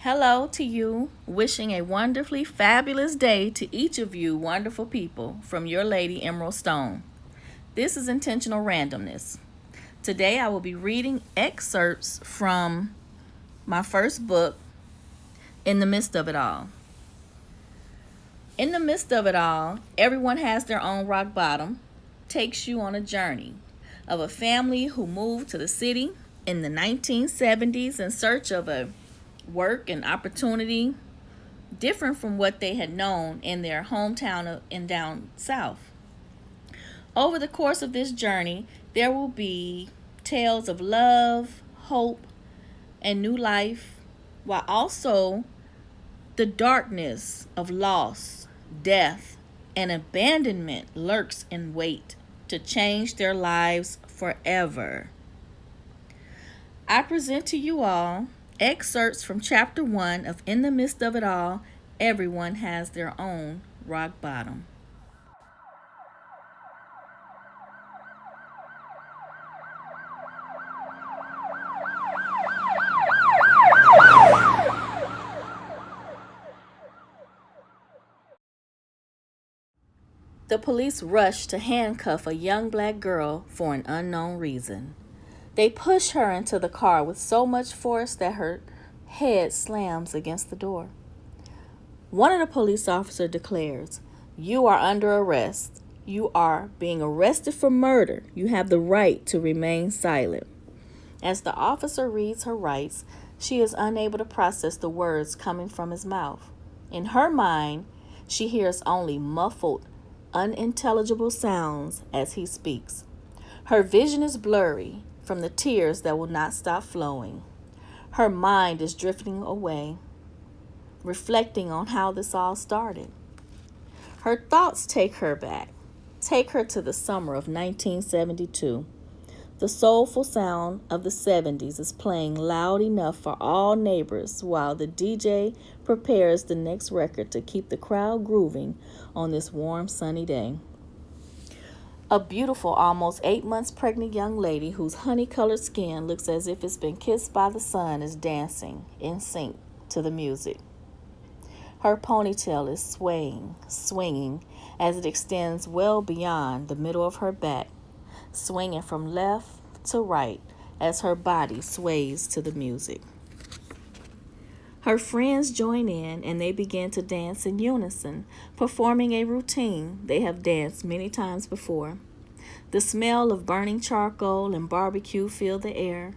Hello to you, wishing a wonderfully fabulous day to each of you wonderful people from your lady Emerald Stone. This is Intentional Randomness. Today I will be reading excerpts from my first book, In the Midst of It All. In the midst of it all, everyone has their own rock bottom, takes you on a journey of a family who moved to the city in the 1970s in search of a work and opportunity different from what they had known in their hometown in down south. Over the course of this journey, there will be tales of love, hope, and new life, while also the darkness of loss, death, and abandonment lurks in wait to change their lives forever. I present to you all excerpts from Chapter 1 of In the Midst of It All, Everyone Has Their Own Rock Bottom. The police rushed to handcuff a young black girl for an unknown reason. They push her into the car with so much force that her head slams against the door. One of the police officers declares, "You are under arrest. You are being arrested for murder. You have the right to remain silent." As the officer reads her rights, she is unable to process the words coming from his mouth. In her mind, she hears only muffled, unintelligible sounds as he speaks. Her vision is blurry from the tears that will not stop flowing. Her mind is drifting away, reflecting on how this all started. Her thoughts take her back, take her to the summer of 1972. The soulful sound of the 70s is playing loud enough for all neighbors while the DJ prepares the next record to keep the crowd grooving on this warm, sunny day. A beautiful, almost 8 months pregnant young lady whose honey-colored skin looks as if it's been kissed by the sun is dancing in sync to the music. Her ponytail is swinging as it extends well beyond the middle of her back, swinging from left to right as her body sways to the music. Her friends join in and they begin to dance in unison, performing a routine they have danced many times before. The smell of burning charcoal and barbecue fill the air.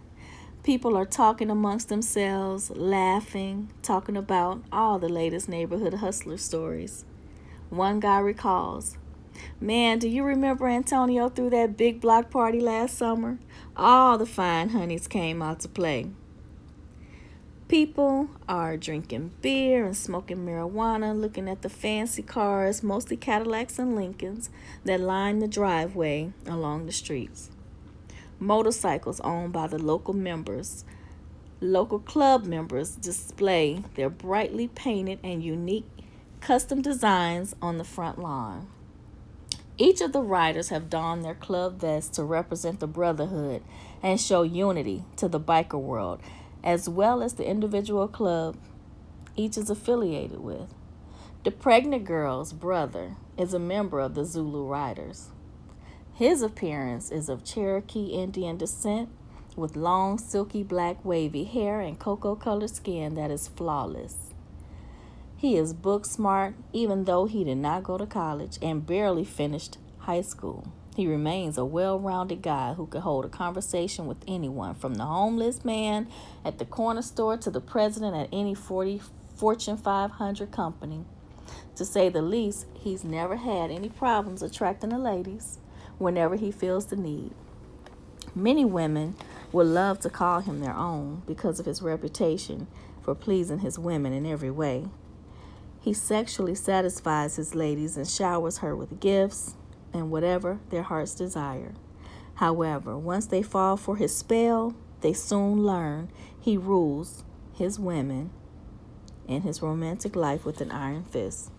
People are talking amongst themselves, laughing, talking about all the latest neighborhood hustler stories. One guy recalls, "Man, do you remember Antonio threw that big block party last summer? All the fine honeys came out to play." People are drinking beer and smoking marijuana, looking at the fancy cars, mostly Cadillacs and Lincolns, that line the driveway along the streets. Motorcycles owned by the local club members display their brightly painted and unique custom designs on the front lawn. Each of the riders have donned their club vests to represent the brotherhood and show unity to the biker world, as well as the individual club each is affiliated with. The pregnant girl's brother is a member of the Zulu Riders. His appearance is of Cherokee Indian descent with long, silky black wavy hair and cocoa-colored skin that is flawless. He is book smart, even though he did not go to college and barely finished high school. He remains a well-rounded guy who can hold a conversation with anyone, from the homeless man at the corner store to the president at any Fortune 500 company. To say the least, he's never had any problems attracting the ladies whenever he feels the need. Many women would love to call him their own because of his reputation for pleasing his women in every way. He sexually satisfies his ladies and showers her with gifts and whatever their hearts desire. However, once they fall for his spell, they soon learn he rules his women in his romantic life with an iron fist.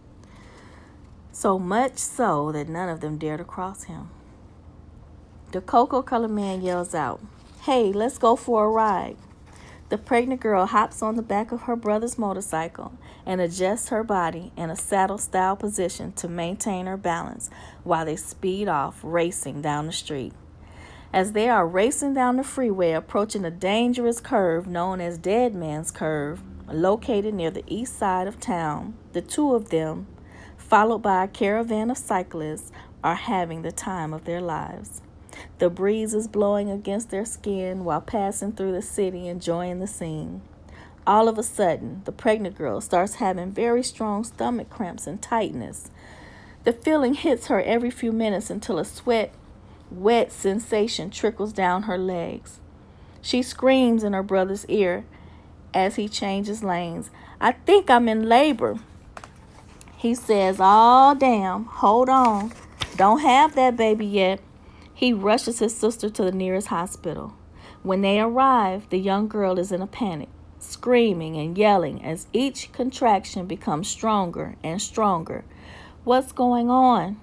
So much so that none of them dare to cross him. The cocoa-colored man yells out, "Hey, let's go for a ride." The pregnant girl hops on the back of her brother's motorcycle and adjusts her body in a saddle style position to maintain her balance while they speed off, racing down the street. As they are racing down the freeway, approaching a dangerous curve known as Dead Man's Curve, located near the east side of town, the two of them, followed by a caravan of cyclists, are having the time of their lives. The breeze is blowing against their skin while passing through the city, enjoying the scene. All of a sudden, the pregnant girl starts having very strong stomach cramps and tightness. The feeling hits her every few minutes until a wet sensation trickles down her legs. She screams in her brother's ear as he changes lanes. "I think I'm in labor." He says, "Oh, damn, hold on. Don't have that baby yet." He rushes his sister to the nearest hospital. When they arrive, the young girl is in a panic, screaming and yelling as each contraction becomes stronger and stronger. "What's going on?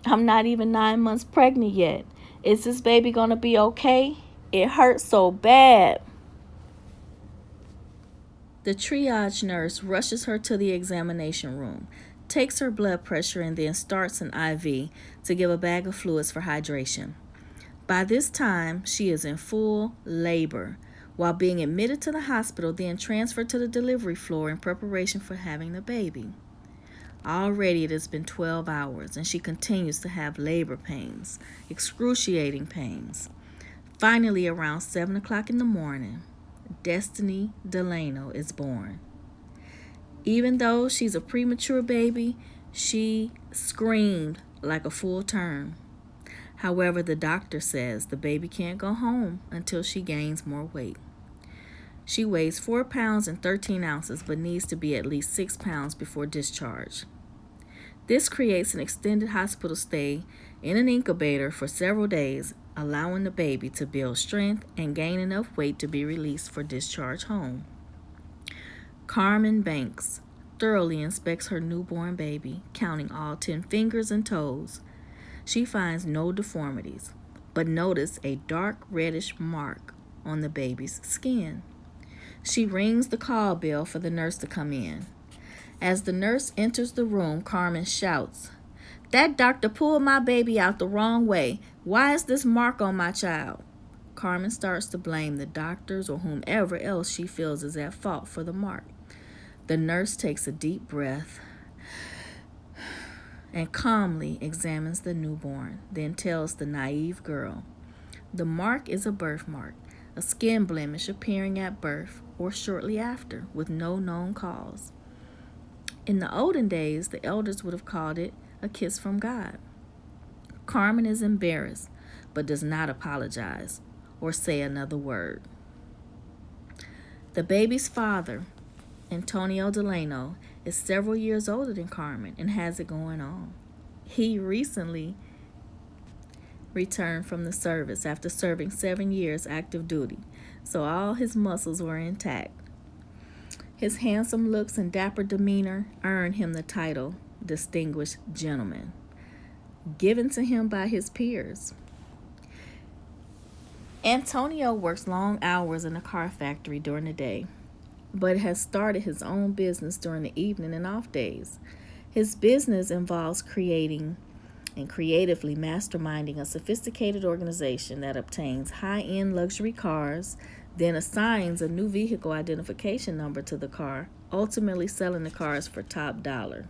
I'm not even 9 months pregnant yet. Is this baby going to be okay? It hurts so bad." The triage nurse rushes her to the examination room, takes her blood pressure, and then starts an IV to give a bag of fluids for hydration. By this time, she is in full labor, while being admitted to the hospital, then transferred to the delivery floor in preparation for having the baby. Already it has been 12 hours, and she continues to have labor pains, excruciating pains. Finally, around 7 o'clock in the morning, Destiny Delano is born. Even though she's a premature baby, she screamed like a full term. However, the doctor says the baby can't go home until she gains more weight. She weighs 4 pounds and 13 ounces, but needs to be at least 6 pounds before discharge. This creates an extended hospital stay in an incubator for several days, allowing the baby to build strength and gain enough weight to be released for discharge home. Carmen Banks thoroughly inspects her newborn baby, counting all 10 fingers and toes. She finds no deformities, but notices a dark reddish mark on the baby's skin. She rings the call bell for the nurse to come in. As the nurse enters the room, Carmen shouts, "That doctor pulled my baby out the wrong way. Why is this mark on my child?" Carmen starts to blame the doctors or whomever else she feels is at fault for the mark. The nurse takes a deep breath and calmly examines the newborn, then tells the naive girl, "The mark is a birthmark, a skin blemish appearing at birth or shortly after with no known cause. In the olden days, the elders would have called it a kiss from God." Carmen is embarrassed, but does not apologize or say another word. The baby's father, Antonio Delano, is several years older than Carmen and has it going on. He recently returned from the service after serving 7 years active duty, so all his muscles were intact. His handsome looks and dapper demeanor earned him the title Distinguished Gentleman, given to him by his peers. Antonio works long hours in a car factory during the day, but has started his own business during the evening and off days. His business involves creating and creatively masterminding a sophisticated organization that obtains high-end luxury cars, then assigns a new vehicle identification number to the car, ultimately selling the cars for top dollar.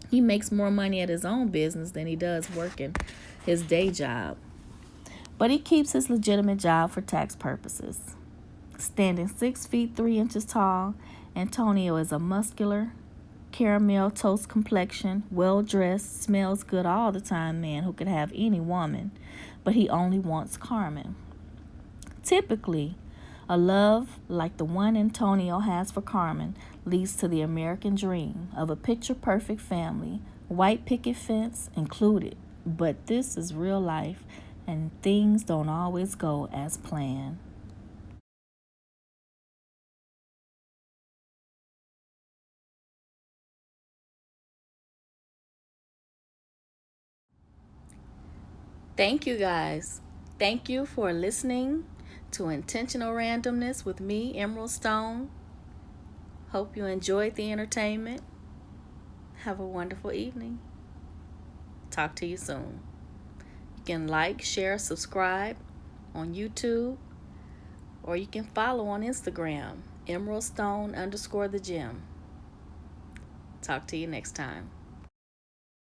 He makes more money at his own business than he does working his day job, but he keeps his legitimate job for tax purposes. Standing 6 feet 3 inches tall, Antonio is a muscular, caramel toast complexion, well-dressed, smells good all the time man who could have any woman, but he only wants Carmen. Typically, a love like the one Antonio has for Carmen leads to the American dream of a picture-perfect family, white picket fence included, but this is real life and things don't always go as planned. Thank you guys. Thank you for listening to Intentional Randomness with me, Emerald Stone. Hope you enjoyed the entertainment. Have a wonderful evening. Talk to you soon. You can like, share, subscribe on YouTube, or you can follow on Instagram, Emerald Stone _the gym. Talk to you next time.